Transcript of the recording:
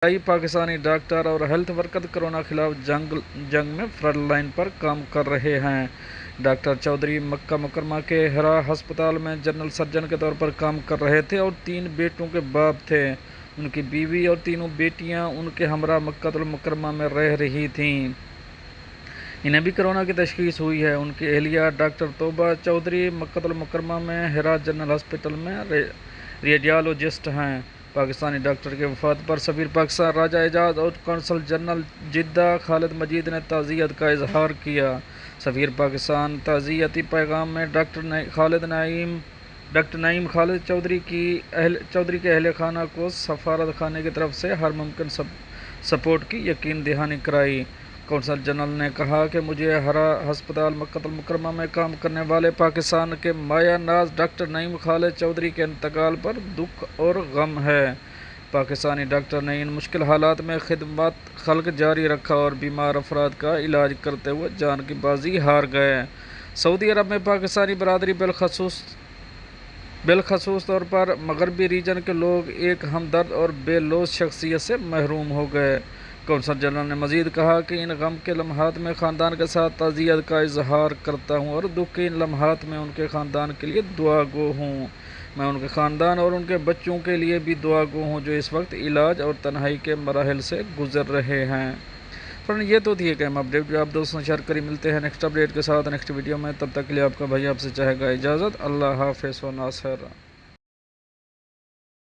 कई पाकिस्तानी डॉक्टर और health worker corona खिलाफ जंग में फ्रंट लाइन पर काम कर रहे हैं। डॉक्टर चौधरी मक्का मुकरमा के हिरा अस्पताल में जनरल सर्जन के तौर पर काम कर रहे थे और 3 बेटों के बाप थे। उनकी बीवी और तीनों बेटियां उनके हमरा मक्का मुकरमा में रह रही थीं। इन्हें भी कोरोना की तशखीस हुई है। उनकी एहलिया डॉक्टर तोबा चौधरी मक्का मुकरमा में हिरा जनरल हॉस्पिटल में रेडियोलॉजिस्ट हैं। पाकिस्तानी डॉक्टर के वफात पर सफीर पाकिस्तान राजा एजाज और कौंसल जनरल जेddha खालिद मजीद ने ताज़ियत का इजहार किया। सफीर पाकिस्तान ताज़ियती पैगाम में डॉक्टर नईम खालिद चौधरी के अहल खाना को सफारत खाने की तरफ से हर मुमकिन सपोर्ट की यकीन दहानी कराई। कौंसल जनरल ने कहा कि मुझे हरा अस्पताल मक्का मुकरमा में काम करने वाले पाकिस्तान के माया नाज डॉक्टर नईम खालिद चौधरी के इंतकाल पर दुख और गम है। पाकिस्तानी डॉक्टर ने इन मुश्किल हालात में खिदमत खल्क जारी रखा और बीमार अफराद का इलाज करते हुए जान की बाजी हार गए। सऊदी अरब में पाकिस्तानी बरादरी बिलखसूस तौर पर मगरबी रीजन के लोग एक हमदर्द और बेलौस शख्सियत से महरूम हो गए। कौंसल जनरल ने मजीद कहा कि इन गम के लम्हात में ख़ानदान के साथ ताज़ियत का इजहार करता हूँ और दुख के इन लम्हात में उनके ख़ानदान के लिए दुआ गो हूँ। मैं उनके ख़ानदान और उनके बच्चों के लिए भी दुआ गो हूँ जो इस वक्त इलाज और तन्हाई के मराहिल से गुजर रहे हैं। फ्रेंड, ये तो थी एक अहम अपडेट जो आप दोस्तों शेयर करी। मिलते हैं नेक्स्ट अपडेट के साथ नेक्स्ट वीडियो में। तब तक के लिए आपका भाई आपसे चाहेगा इजाज़त। अल्लाह हाफ़िज़ व नासर।